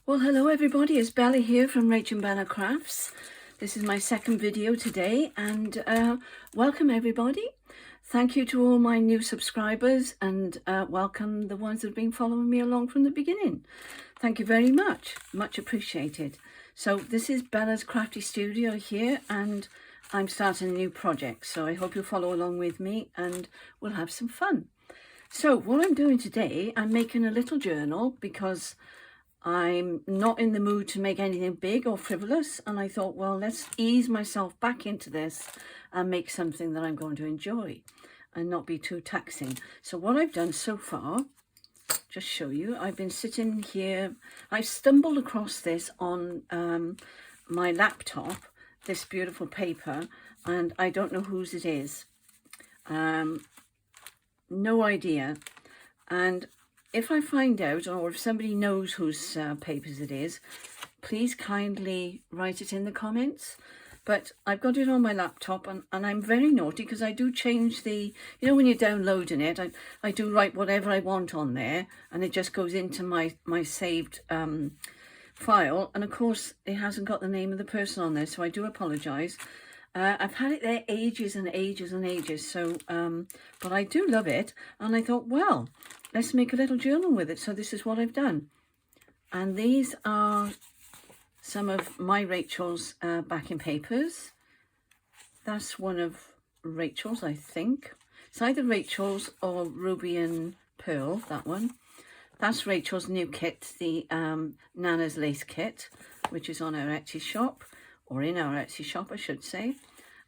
Well, hello everybody, it's Bella here from RachandBellaCrafts. This is my second video today and welcome everybody. Thank you to all my new subscribers and welcome the ones that have been following me along from the beginning. Thank you very much, much appreciated. So this is Bella's Crafty Studio here and I'm starting a new project. So I hope you'll follow along with me and we'll have some fun. So what I'm doing today, I'm making a little journal because I'm not in the mood to make anything big or frivolous, and I thought, well, let's ease myself back into this and make something that I'm going to enjoy and not be too taxing. So what I've done so far, just show you, I've been sitting here, I stumbled across this on my laptop, this beautiful paper, and I don't know whose it is. No idea. And if I find out, or if somebody knows whose papers it is, please kindly write it in the comments. But I've got it on my laptop and I'm very naughty because I do change the, you know, when you're downloading it, I do write whatever I want on there and it just goes into my saved file. And of course, it hasn't got the name of the person on there, so I do apologise. I've had it there ages and ages and ages, so but I do love it, and I thought, well, let's make a little journal with it. So this is what I've done, and these are some of my Rachel's backing papers. That's one of Rachel's, I think. It's either Rachel's or Ruby and Pearl, that one. That's Rachel's new kit, the Nana's Lace Kit, which is on our Etsy shop, or in our Etsy shop, I should say.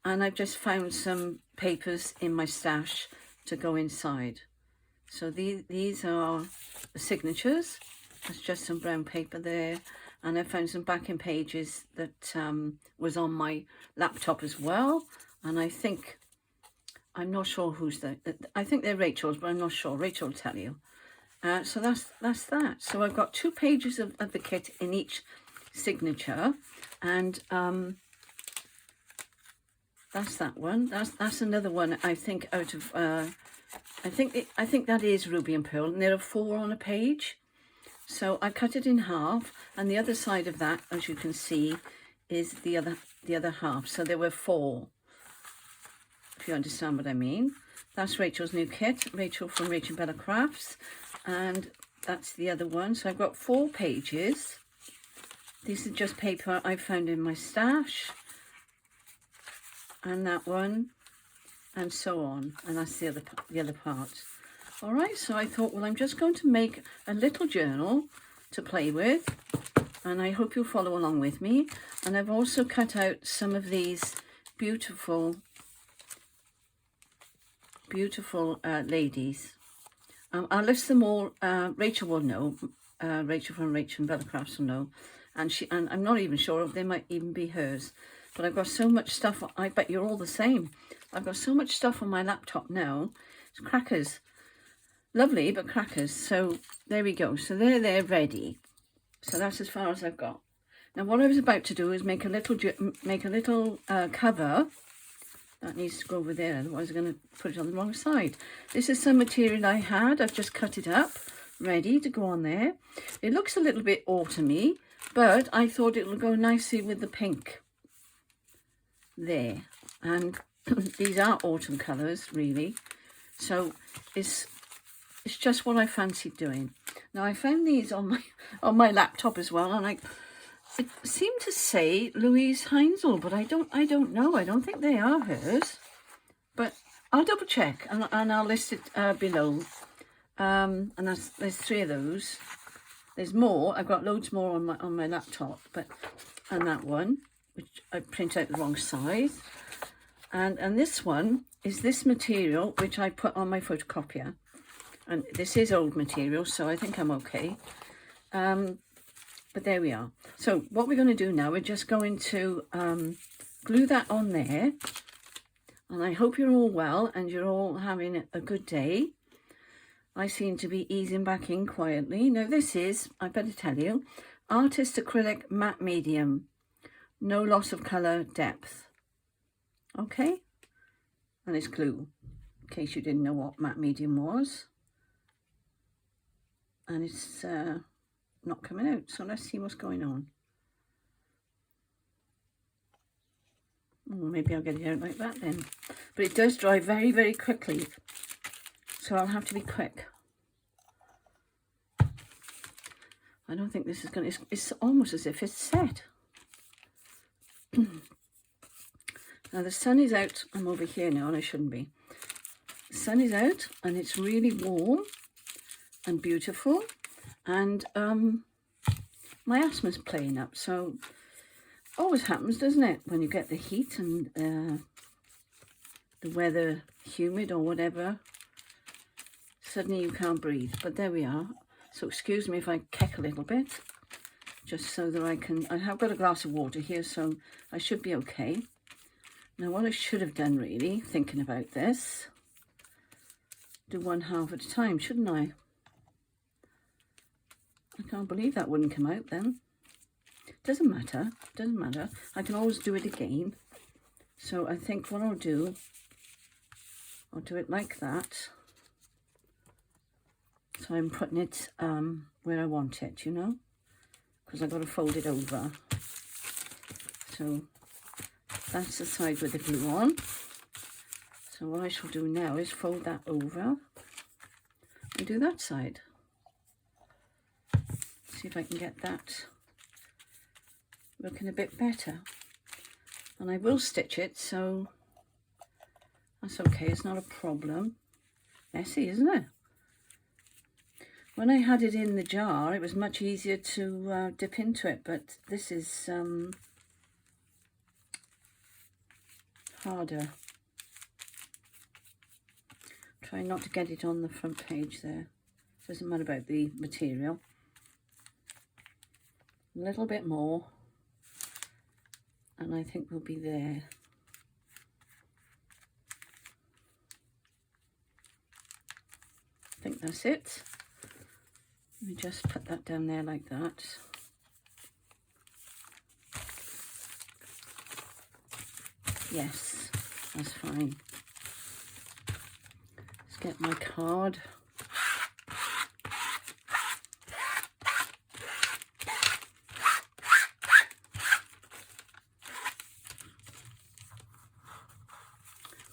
And I've just found some papers in my stash to go inside. So these are the signatures. There's just some brown paper there. And I found some backing pages that was on my laptop as well. And I think, I'm not sure who's I think they're Rachel's, but I'm not sure. Rachel will tell you. So that's that. So I've got 2 pages of the kit in each signature, and that's that one. That's another one, I think, out of I think that is Ruby and Pearl, and there are 4 on a page. So I cut it in half, and the other side of that, as you can see, is the other half. So there were 4, if you understand what I mean. That's Rachel's new kit, Rachel from RachandBellaCrafts, and that's the other one. So I've got 4 pages. These are just paper I found in my stash, and that one, and so on, and that's the other part. All right, so I thought, well, I'm just going to make a little journal to play with, and I hope you'll follow along with me. And I've also cut out some of these beautiful ladies. I'll list them all. Rachel will know. Rachel from RachandBellaCrafts will know. And I'm not even sure if they might even be hers. But I've got so much stuff. I bet you're all the same. I've got so much stuff on my laptop now. It's crackers. Lovely, but crackers. So there we go. So they're ready. So that's as far as I've got. Now what I was about to do is make a little cover. That needs to go over there, otherwise I'm going to put it on the wrong side. This is some material I had. I've just cut it up, ready to go on there. It looks a little bit autumny, but I thought it would go nicely with the pink there. And these are autumn colours, really. So it's just what I fancied doing. Now I found these on my laptop as well, and it seemed to say Louise Heinzel, but I don't know. I don't think they are hers, but I'll double check and I'll list it below. And there's 3 of those. There's more. I've got loads more on my laptop, and that one, which I print out the wrong size, and this one is this material which I put on my photocopier, and this is old material, so I think I'm okay. But there we are. So what we're going to do now, we're just going to glue that on there. And I hope you're all well and you're all having a good day. I seem to be easing back in quietly. Now this is, I better tell you, Artist Acrylic Matte Medium. No loss of colour depth. Okay? And it's glue, in case you didn't know what matte medium was. And it's not coming out. So let's see what's going on. Oh, maybe I'll get it out like that then. But it does dry very, very quickly. So I'll have to be quick. I don't think this is going to... It's almost as if it's set. Now the sun is out. I'm over here now and I shouldn't be. The sun is out and it's really warm and beautiful. And my asthma's playing up. So always happens, doesn't it? When you get the heat and the weather humid or whatever. Suddenly you can't breathe. But there we are. So excuse me if I kick a little bit. Just so that I have got a glass of water here, so I should be okay. Now what I should have done really, thinking about this, do one half at a time, shouldn't I? I can't believe that wouldn't come out then. Doesn't matter, doesn't matter. I can always do it again. So I think what I'll do it like that. So I'm putting it where I want it, you know, because I've got to fold it over. So that's the side with the glue on. So what I shall do now is fold that over and do that side. See if I can get that looking a bit better. And I will stitch it, so that's okay, it's not a problem. Messy, isn't it? When I had it in the jar, it was much easier to dip into it, but this is harder. Try not to get it on the front page there. Doesn't matter about the material. A little bit more, and I think we'll be there. I think that's it. Let me just put that down there like that. Yes, that's fine. Let's get my card.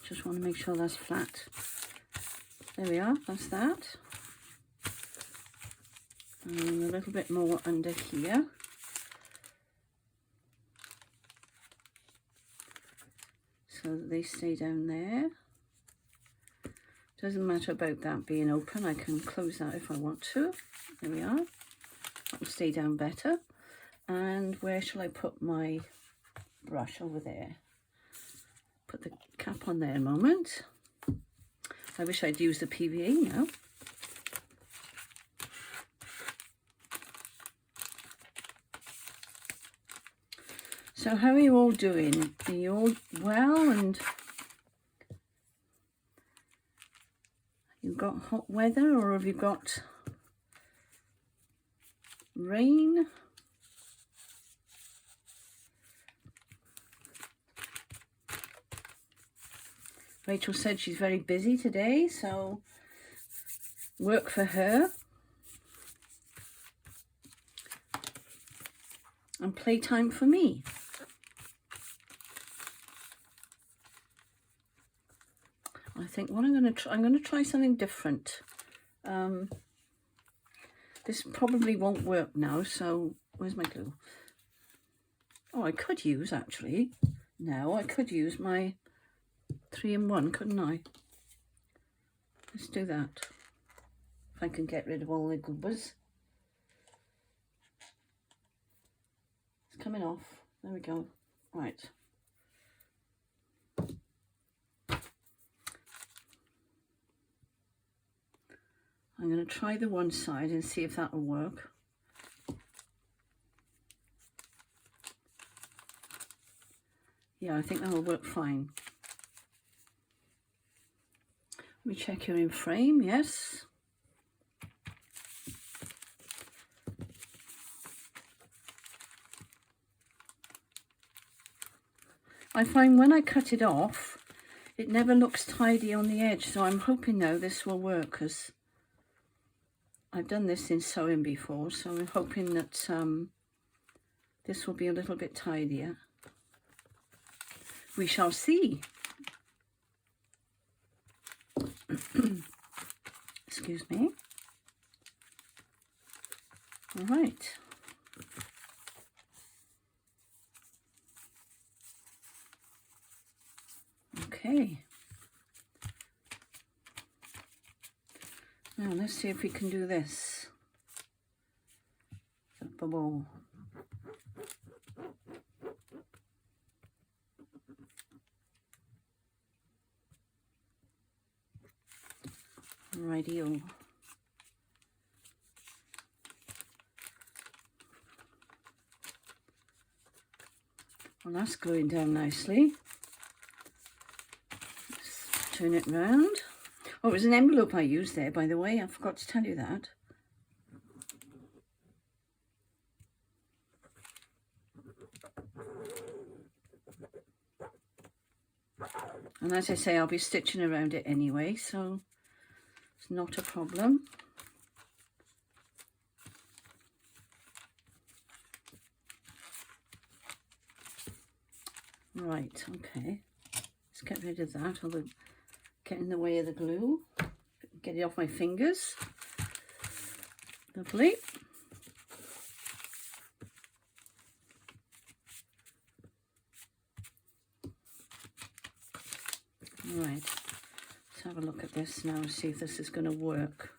Just want to make sure that's flat. There we are, that's that. And a little bit more under here. So that they stay down there. Doesn't matter about that being open. I can close that if I want to. There we are. That will stay down better. And where shall I put my brush? Over there. Put the cap on there a moment. I wish I'd used the PVA now. So how are you all doing? Are you all well? And you've got hot weather, or have you got rain? Rachel said she's very busy today, so work for her. And playtime for me. I think what I'm going to try something different. This probably won't work now, so where's my glue? Oh, I could use actually. No, I could use my 3-in-1, couldn't I? Let's do that. If I can get rid of all the goobers. It's coming off. There we go. Right. I'm going to try the one side and see if that will work. Yeah, I think that will work fine. Let me check you're in frame. Yes. I find when I cut it off, it never looks tidy on the edge. So I'm hoping now this will work, because I've done this in sewing before, so I'm hoping that this will be a little bit tidier. We shall see. Excuse me. All right. Okay. Now let's see if we can do this. The bubble. Rightio. Well, that's going down nicely. Let's turn it round. Oh, it was an envelope I used there, by the way. I forgot to tell you that. And as I say, I'll be stitching around it anyway, so it's not a problem. Right, okay. Let's get rid of that, although get in the way of the glue. Get it off my fingers. Lovely. Right, let's have a look at this now and see if this is going to work.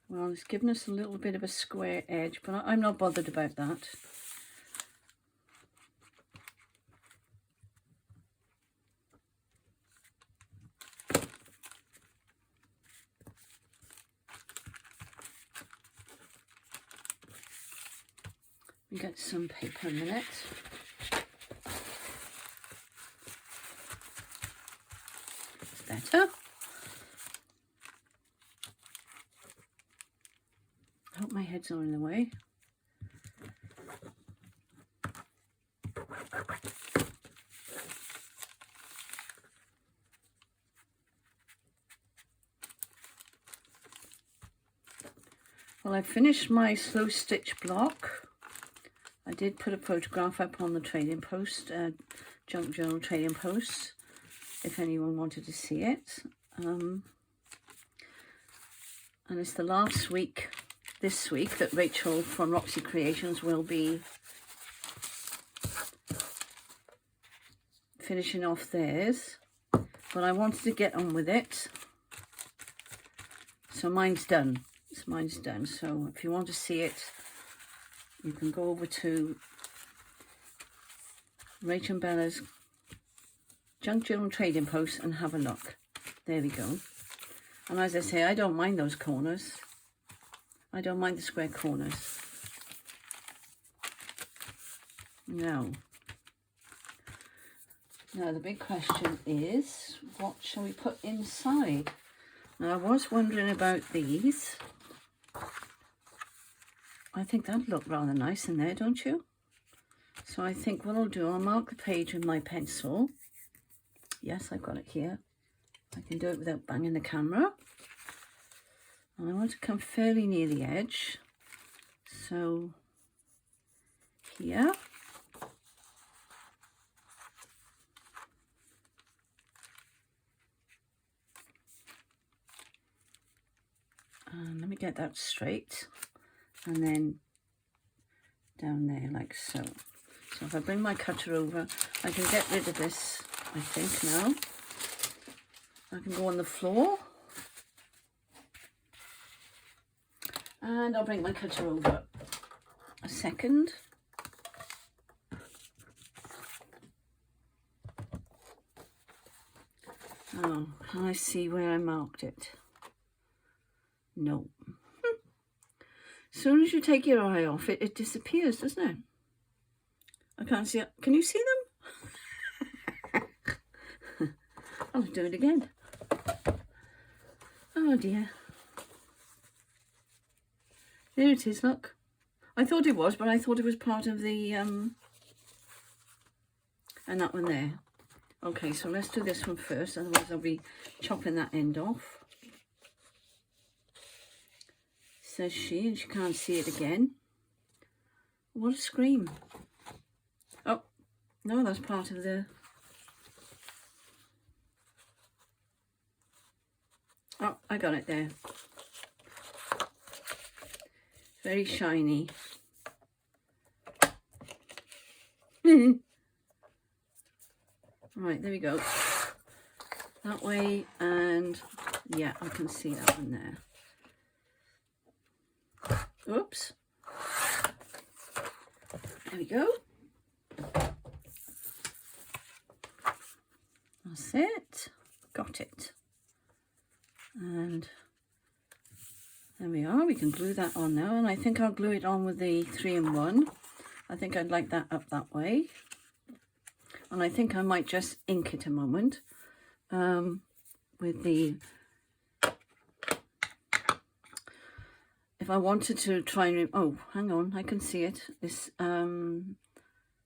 Well, it's given us a little bit of a square edge, but I'm not bothered about that. We get some paper a minute. Better. I hope my head's not in the way. Well, I finished my slow stitch block. I did put a photograph up on the trading post, Junk Journal trading post, if anyone wanted to see it. And it's the last week, this week, that Rachel from Roxy Creations will be finishing off theirs. But I wanted to get on with it. So mine's done. Mine's done. So if you want to see it, you can go over to Rachel and Bella's Junk Journal trading post and have a look. There we go. And as I say, I don't mind those corners. I don't mind the square corners. Now the big question is, what shall we put inside? Now, I was wondering about these. I think that looked rather nice in there, don't you? So I think what I'll do, I'll mark the page with my pencil. Yes, I've got it here. I can do it without banging the camera. And I want to come fairly near the edge. So here. And let me get that straight. And then down there like so. So if I bring my cutter over, I can get rid of this, I think, now. I can go on the floor. And I'll bring my cutter over a second. Oh, can I see where I marked it? No. As soon as you take your eye off it, it disappears, doesn't it? I can't see it. Can you see them? I'll do it again. Oh dear. There it is, look. I thought it was, but I thought it was part of the, and that one there. Okay, so let's do this one first, otherwise I'll be chopping that end off. Says she, and she can't see it again. What a scream. Oh, no, that's part of the... Oh, I got it there. Very shiny. Right, there we go. That way, and yeah, I can see that one there. Oops. There we go. That's it. Got it. And there we are. We can glue that on now, and I think I'll glue it on with the 3-in-1. I think I'd like that up that way. And I think I might just ink it a moment with the... If I wanted to try and... Oh, hang on, I can see it. This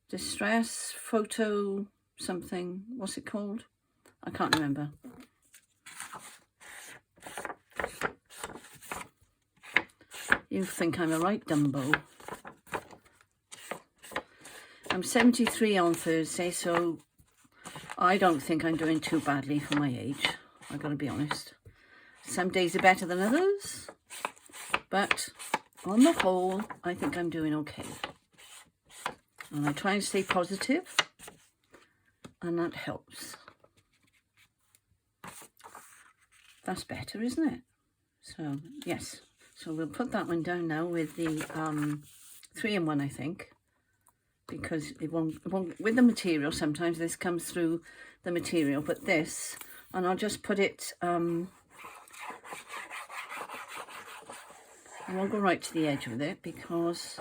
Distress Photo something. What's it called? I can't remember. You think I'm a right Dumbo. I'm 73 on Thursday, so I don't think I'm doing too badly for my age. I've got to be honest. Some days are better than others, but on the whole, I think I'm doing okay. And I try and stay positive, and that helps. That's better, isn't it? So, yes. So we'll put that one down now with the 3-in-1, I think. Because it won't, with the material, sometimes this comes through the material, but this, and I'll just put it, I won't go right to the edge with it because,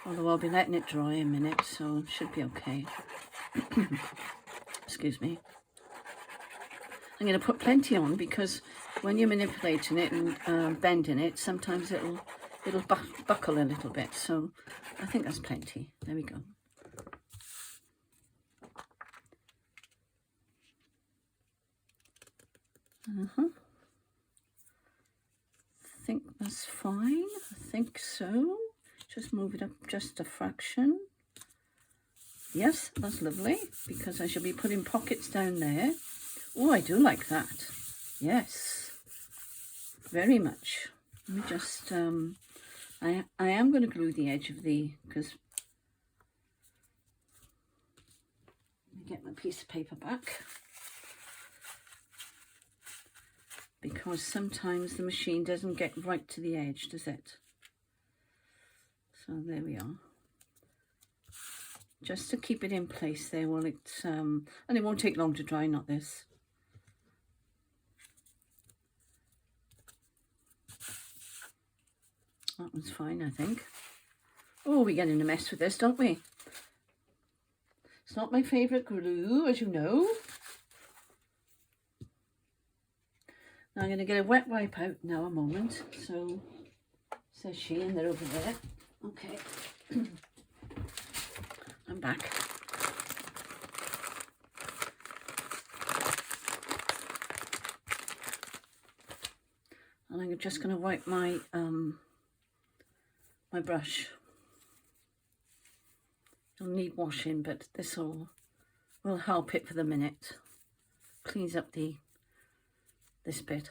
although I'll be letting it dry a minute, so it should be okay. Excuse me. I'm going to put plenty on because when you're manipulating it and bending it, sometimes it'll buckle a little bit, so I think that's plenty. There we go. I think that's fine. I think so. Just move it up just a fraction. Yes, that's lovely, because I shall be putting pockets down there. Oh, I do like that. Yes, very much. Let me just... I am going to glue the edge of the, because let me get my piece of paper back, because sometimes the machine doesn't get right to the edge, does it? So there we are. Just to keep it in place there while it's, and it won't take long to dry, not this. That one's fine, I think. Oh, we get in a mess with this, don't we? It's not my favourite glue, as you know. Now I'm going to get a wet wipe out now, a moment. So, says she, and they're over there. Okay. I'm back. And I'm just going to wipe my my brush. It'll need washing, but this will help it for the minute. Cleans up this bit.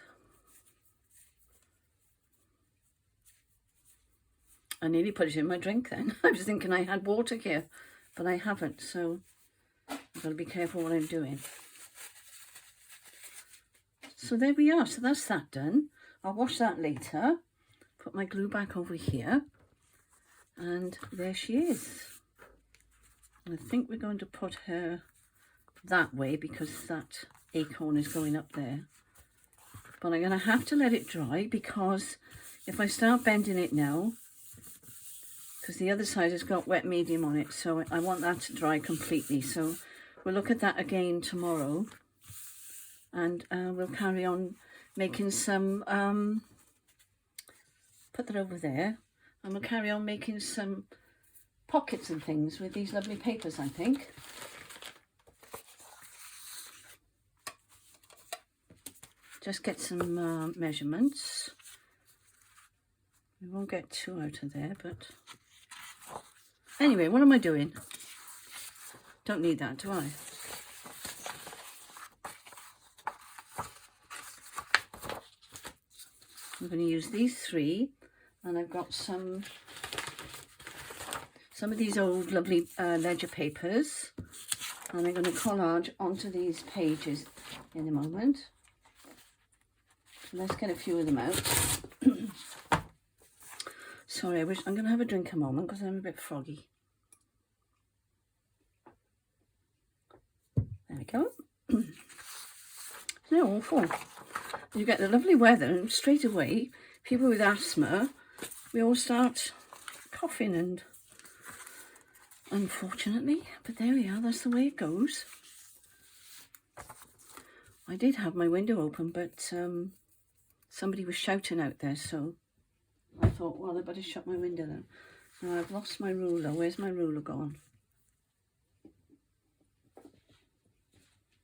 I nearly put it in my drink then. I was thinking I had water here, but I haven't, so I've got to be careful what I'm doing. So there we are. So that's that done. I'll wash that later. Put my glue back over here. And there she is. I think we're going to put her that way because that acorn is going up there. But I'm going to have to let it dry because if I start bending it now, because the other side has got wet medium on it, so I want that to dry completely. So we'll look at that again tomorrow, and we'll carry on making some, put that over there, and we'll carry on making some pockets and things with these lovely papers, I think. Just get some measurements. We won't get too out of there, but anyway, what am I doing? Don't need that, do I? I'm going to use these 3, and I've got some of these old lovely ledger papers, and I'm going to collage onto these pages in a moment. Let's get a few of them out. Sorry, I'm going to have a drink a moment because I'm a bit froggy. There we go. It's not awful. You get the lovely weather, and straight away, people with asthma, we all start coughing, and unfortunately, but there we are, that's the way it goes. I did have my window open, but somebody was shouting out there, so I thought, well, I better shut my window then. Now I've lost my ruler. Where's my ruler gone?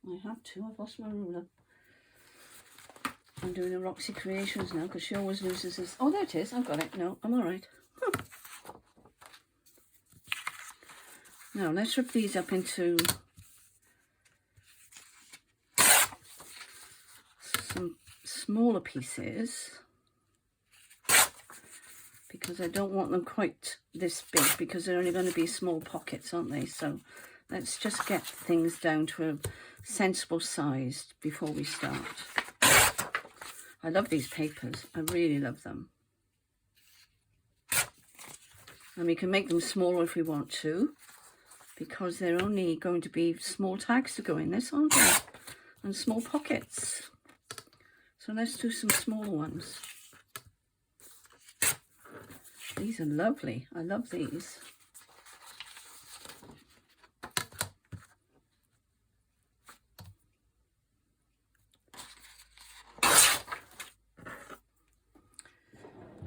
I have to. I've lost my ruler. I'm doing a Roxy Creations now because she always loses this. Oh, there it is. I've got it. No, I'm all right. Now let's rip these up into some smaller pieces, because I don't want them quite this big, because they're only going to be small pockets, aren't they? So let's just get things down to a sensible size before we start. I love these papers. I really love them. And we can make them smaller if we want to, because they're only going to be small tags to go in this, aren't they? And small pockets. So let's do some smaller ones. These are lovely. I love these.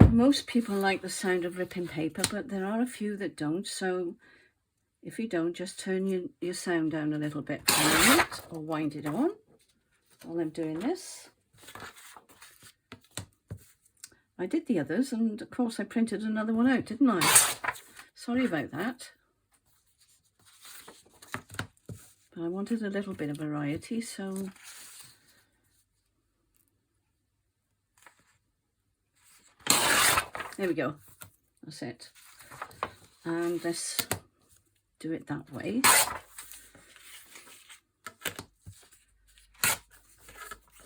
Most people like the sound of ripping paper, but there are a few that don't. So if you don't, just turn your sound down a little bit for a minute, or wind it on while I'm doing this. I did the others, and of course I printed another one out, didn't I? Sorry about that. But I wanted a little bit of variety, so there we go. That's it. And let's do it that way.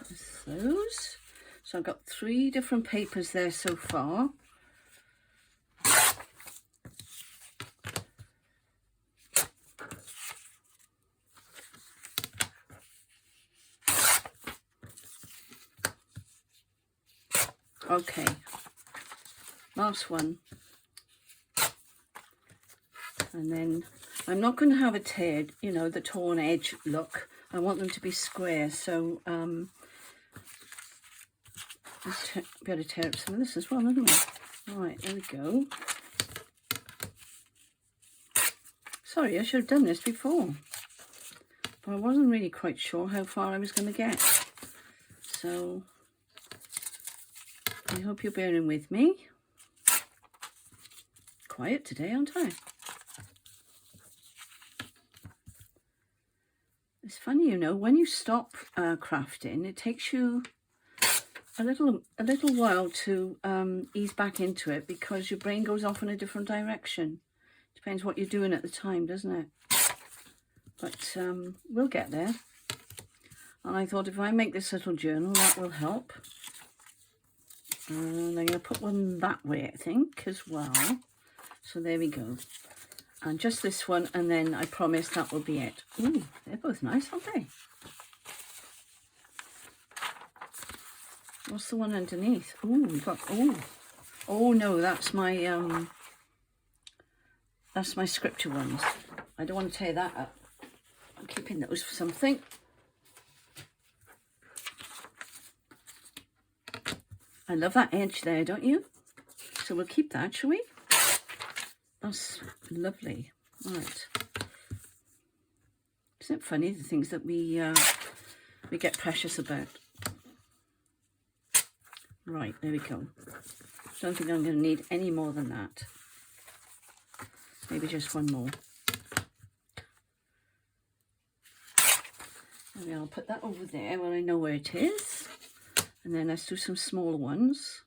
There's those. So I've got 3 different papers there so far. Okay, last one. And then I'm not going to have a teared, you know, the torn edge look. I want them to be square, so let's be able to tear up some of this as well, haven't we? All right, there we go. Sorry, I should have done this before, but I wasn't really quite sure how far I was going to get. So I hope you're bearing with me. Quiet today, aren't I? It's funny, you know, when you stop crafting, it takes you a little while to ease back into it, because your brain goes off in a different direction. Depends what you're doing at the time, doesn't it? But we'll get there. And I thought if I make this little journal, that will help. And I'm going to put one that way, I think, as well. So there we go. And just this one, and then I promise that will be it. Ooh, they're both nice, aren't they? What's the one underneath? Ooh, we've got, oh no, that's my scripture ones. I don't want to tear that up. I'm keeping those for something. I love that edge there, don't you? So we'll keep that, shall we? That's lovely. Right. Isn't it funny, the things that we get precious about? Right, there we go. Don't think I'm going to need any more than that. Maybe just one more. Maybe I'll put that over there where I know where it is. And then let's do some smaller ones.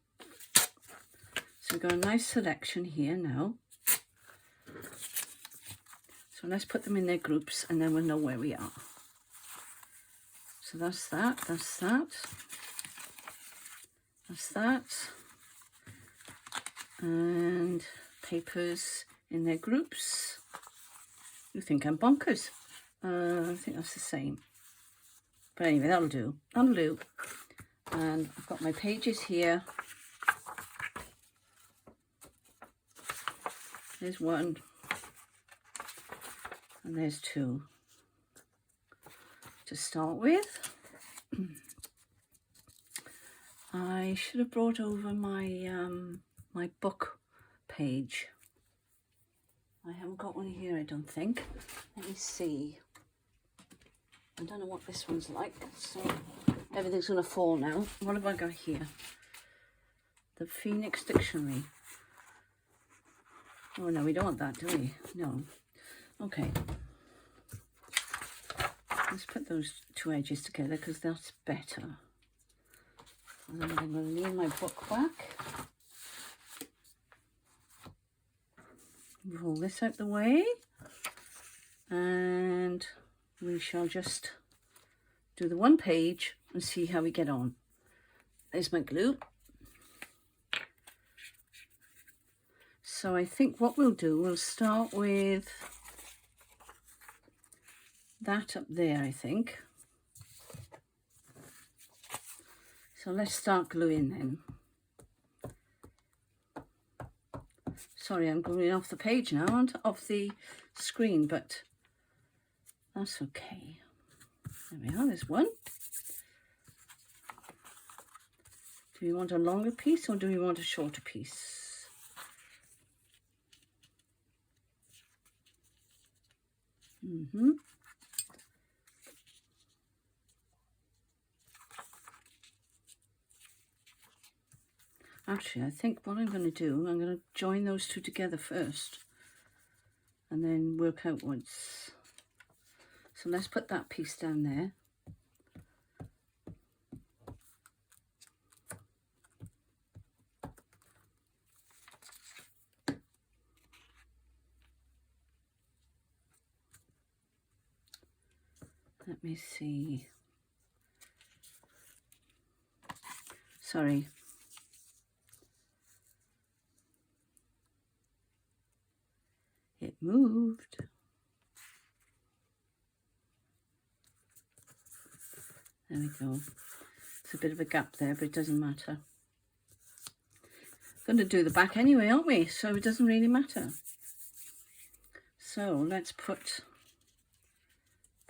So we've got a nice selection here now. So let's put them in their groups and then we'll know where we are. So that's that, that's that. That's that. And papers in their groups. You think I'm bonkers? I think that's the same. But anyway, that'll do. That'll do. And I've got my pages here. There's one. And there's two. To start with, I should have brought over my my book page. I haven't got one here, I don't think. Let me see. I don't know what this one's like, so everything's gonna fall now. What have I got here? The Phoenix Dictionary. Oh no, we don't want that, do we? No. Okay. Let's put those two edges together because that's better. And then I'm going to lean my book back. Roll this out the way. And we shall just do the one page and see how we get on. There's my glue. So I think what we'll do, we'll start with that up there, I think. So let's start gluing then. Sorry, I'm gluing off the page now, off the screen, but that's okay. There we are, there's one. Do we want a longer piece or do we want a shorter piece? Actually, I think what I'm going to do, I'm going to join those two together first and then work outwards. So let's put that piece down there. Let me see. Sorry. It moved. There we go. It's a bit of a gap there, but it doesn't matter. Going to do the back anyway, aren't we? So it doesn't really matter. So let's put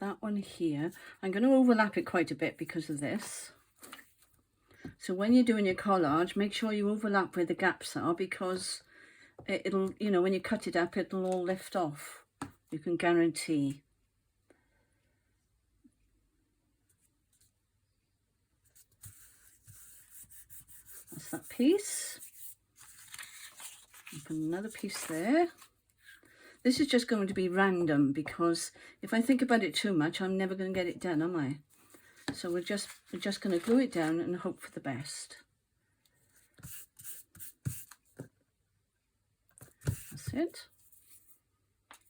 that one here. I'm going to overlap it quite a bit because of this. So when you're doing your collage, make sure you overlap where the gaps are because it'll, you know, when you cut it up, it'll all lift off. You can guarantee. That's that piece. Put another piece there. This is just going to be random because if I think about it too much, I'm never going to get it done, am I? So we're just going to glue it down and hope for the best. That's it.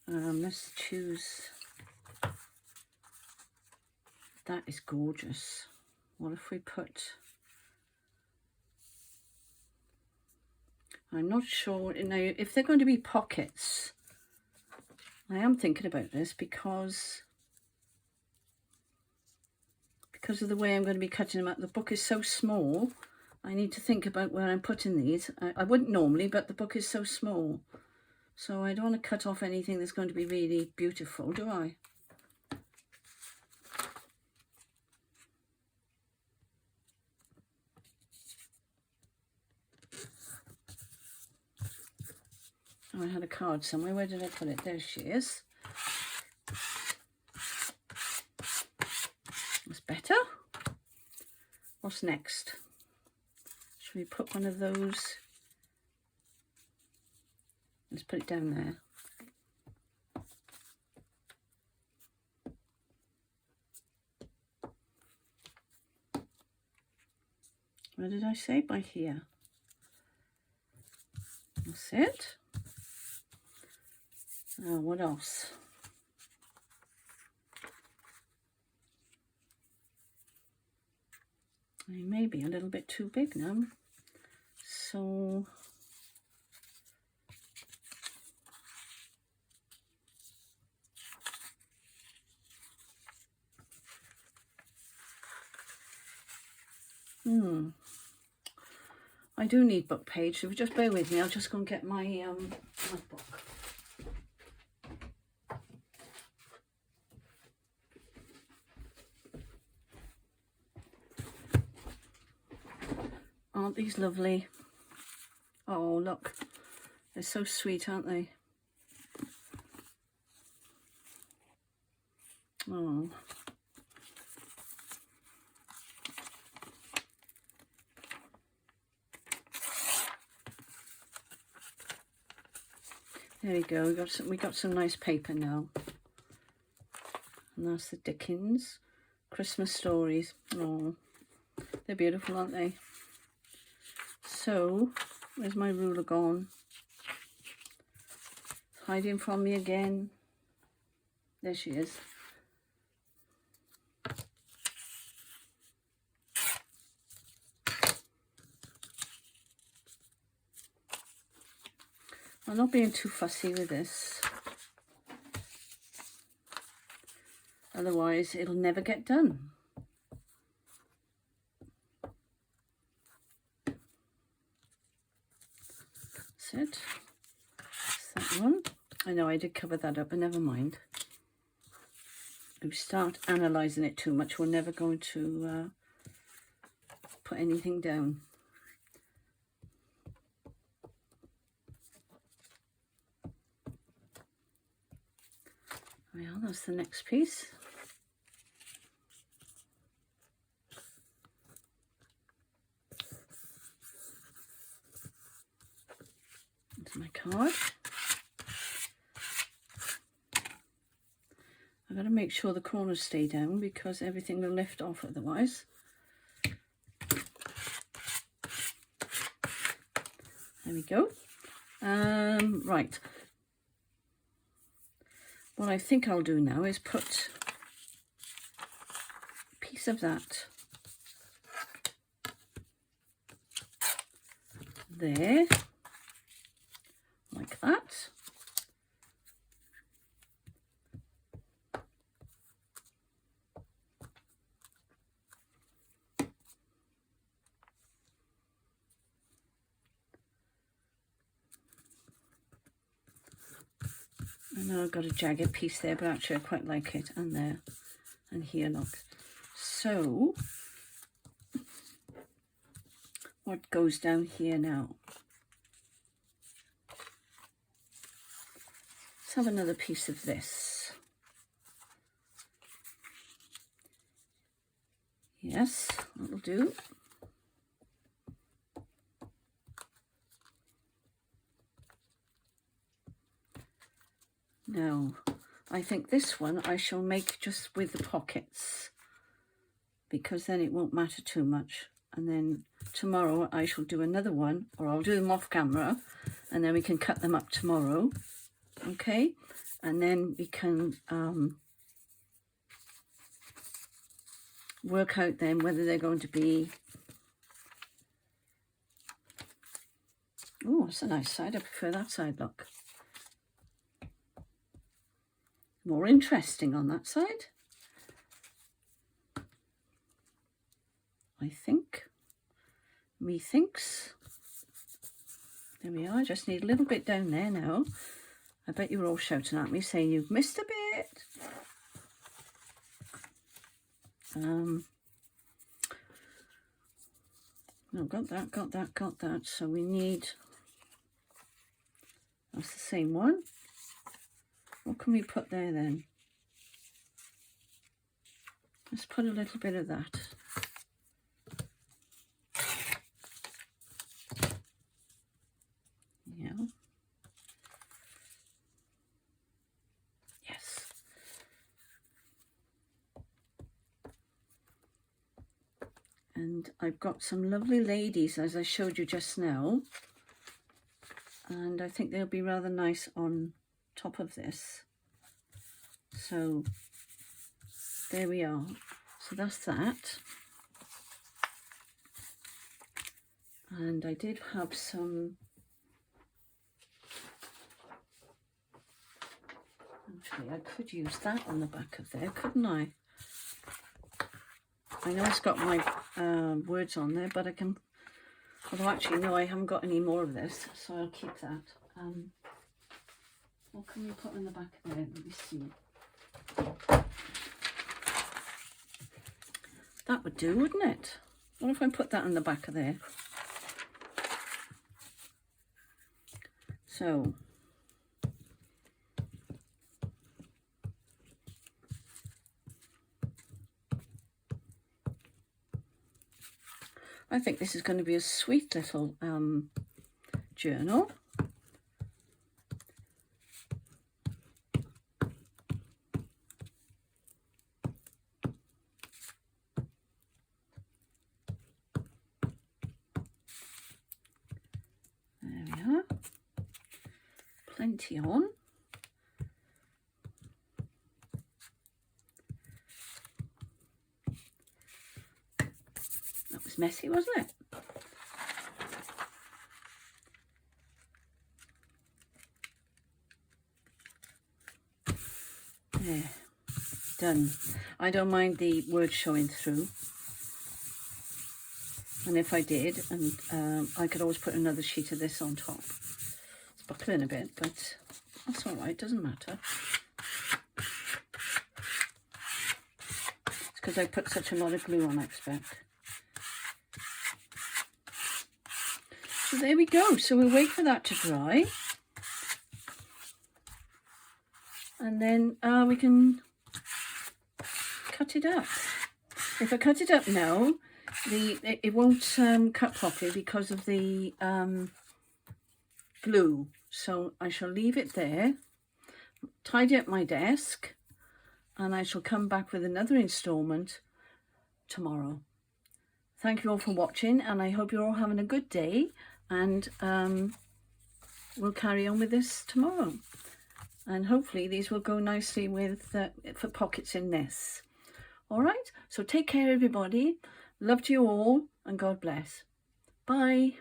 Let's choose. That is gorgeous. What if we put? I'm not sure. Now, if they're going to be pockets, I am thinking about this because of the way I'm going to be cutting them out. The book is so small. I need to think about where I'm putting these. I wouldn't normally, but the book is so small. So I don't want to cut off anything that's going to be really beautiful, do I? Oh, I had a card somewhere. Where did I put it? There she is. That's better. What's next? Should we put one of those? Let's put it down there. What did I say? By here. That's it. What else? It may be a little bit too big now. So I do need book page, so just bear with me. I'll just go and get my my book. Aren't these lovely? Oh, look. They're so sweet, aren't they? Oh. There we go. We got some nice paper now. And that's the Dickens Christmas stories. Oh, they're beautiful, aren't they? So, where's my ruler gone? It's hiding from me again. There she is. I'm not being too fussy with this. Otherwise, it'll never get done. That's it. That's that one. I know I did cover that up, but never mind. If we start analysing it too much, we're never going to put anything down. Well, that's the next piece. That's my card. I've got to make sure the corners stay down because everything will lift off otherwise. There we go. Right. What I think I'll do now is put a piece of that there, like that. I know I've got a jagged piece there, but actually I quite like it. And there, and here, look. So, what goes down here now? Let's have another piece of this. Yes, that'll do. Now, I think this one I shall make just with the pockets because then it won't matter too much. And then tomorrow I shall do another one, or I'll do them off camera and then we can cut them up tomorrow. Okay, and then we can work out then whether they're going to be... Oh, that's a nice side. I prefer that side, look. More interesting on that side, I think. Methinks. There we are. Just need a little bit down there now. I bet you were all shouting at me saying you've missed a bit. No, got that. So we need That's the same one. What can we put there then? Let's put a little bit of that. Yeah. Yes. And I've got some lovely ladies, as I showed you just now. And I think they'll be rather nice on top of this. So there we are. So that's that. And I did have some, actually I could use that on the back of there, couldn't I? I know it's got my words on there, but I can, although actually no, I haven't got any more of this, so I'll keep that. What can we put in the back there? Let me see. That would do, wouldn't it? What if I put that in the back of there? So, I think this is going to be a sweet little journal. There we are. Plenty on. That was messy, wasn't it? There, done. I don't mind the words showing through. And if I did, and I could always put another sheet of this on top. It's buckling a bit, but that's all right, doesn't matter. It's because I put such a lot of glue on, I expect. So there we go. So we'll wait for that to dry. And then we can cut it up. If I cut it up now, it won't cut properly because of the glue. So I shall leave it there, tidy up my desk, and I shall come back with another installment tomorrow. Thank you all for watching, and I hope you're all having a good day, and we'll carry on with this tomorrow. And hopefully these will go nicely with for pockets in this. All right, so take care everybody. Love to you all, and God bless. Bye.